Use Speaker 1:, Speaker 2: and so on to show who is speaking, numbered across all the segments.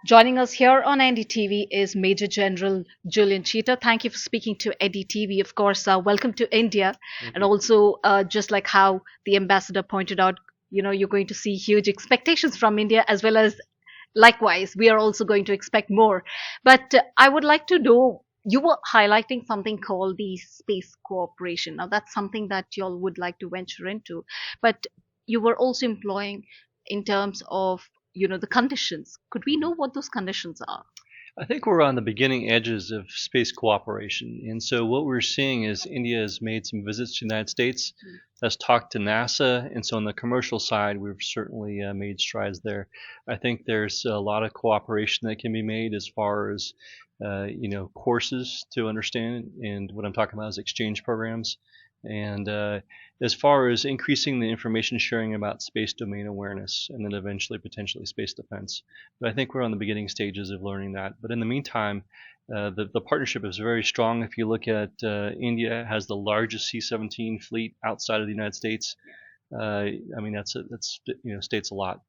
Speaker 1: Joining us here on NDTV is Major General Julian Cheetah. Thank you for speaking to NDTV. Of course, welcome to India.
Speaker 2: Thank
Speaker 1: And
Speaker 2: you.
Speaker 1: also, just like how the ambassador pointed out, you're going to see huge expectations from India, as well as likewise, we are also going to expect more. But I would like to know, you were highlighting something called the space cooperation. Now, that's something that y'all would like to venture into. But you were also employing in terms of, the conditions. Could we know what those conditions are?
Speaker 2: I think we're on the beginning edges of space cooperation. And so what we're seeing is India has made some visits to the United States, has talked to NASA. And so on the commercial side, we've certainly made strides there. I think there's a lot of cooperation that can be made as far as, courses to understand. And what I'm talking about is exchange programs. And as far as increasing the information sharing about space domain awareness and then eventually potentially space defense. But I think we're on the beginning stages of learning that. But in the meantime, the partnership is very strong. If you look at India has the largest C-17 fleet outside of the United States. I mean that's states a lot,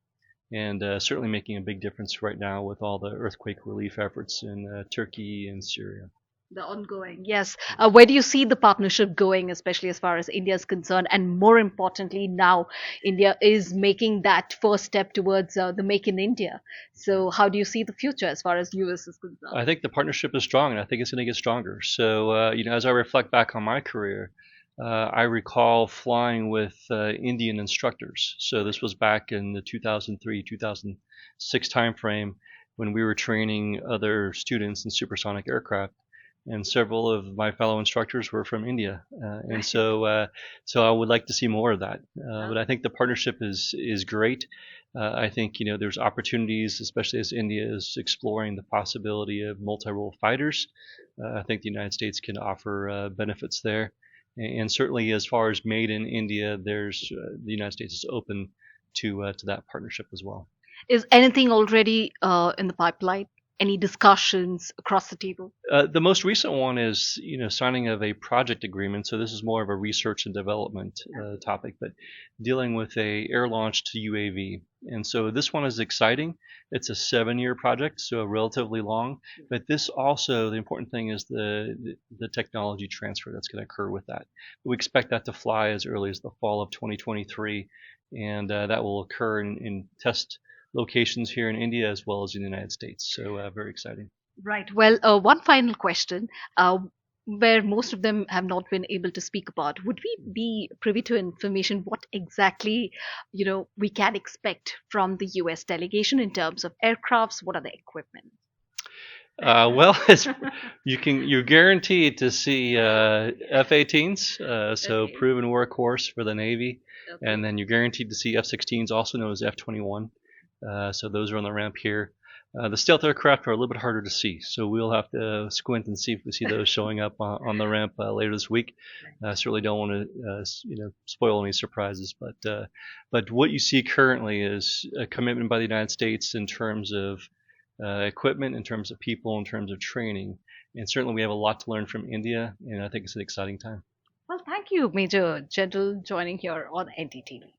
Speaker 2: and certainly making a big difference right now with all the earthquake relief efforts in Turkey and Syria.
Speaker 1: The ongoing, yes. Where do you see the partnership going, especially as far as India is concerned? And more importantly, now India is making that first step towards the Make in India. So, how do you see the future as far as US is concerned?
Speaker 2: I think the partnership is strong, and I think it's going to get stronger. So, as I reflect back on my career, I recall flying with Indian instructors. So this was back in the 2003, 2006 timeframe when we were training other students in supersonic aircraft. And several of my fellow instructors were from India, and so I would like to see more of that. But I think the partnership is great. I think there's opportunities, especially as India is exploring the possibility of multi-role fighters. I think the United States can offer benefits there, and certainly as far as made in India, there's the United States is open to that partnership as well.
Speaker 1: Is anything already in the pipeline? Any discussions across the table?
Speaker 2: The most recent one is, signing of a project agreement. So this is more of a research and development topic, but dealing with a air launch to UAV. And so this one is exciting. It's a 7-year project, so relatively long. But this also, the important thing is the technology transfer that's going to occur with that. We expect that to fly as early as the fall of 2023, and that will occur in test locations here in India as well as in the United States. So very exciting.
Speaker 1: Right. Well, one final question, where most of them have not been able to speak about. Would we be privy to information what exactly, we can expect from the US delegation in terms of aircrafts? What are the equipment?
Speaker 2: Well, you're guaranteed to see F-18s, so
Speaker 1: Okay.
Speaker 2: proven workhorse for the Navy,
Speaker 1: Okay.
Speaker 2: and then you're guaranteed to see F-16s, also known as F-21. So those are on the ramp here. The stealth aircraft are a little bit harder to see, so we'll have to squint and see if we see those showing up on the ramp later this week. Certainly don't want to, spoil any surprises, but what you see currently is a commitment by the United States in terms of equipment, in terms of people, in terms of training, and certainly we have a lot to learn from India, and I think it's an exciting time.
Speaker 1: Well, thank you, Major General, joining here on NTTV.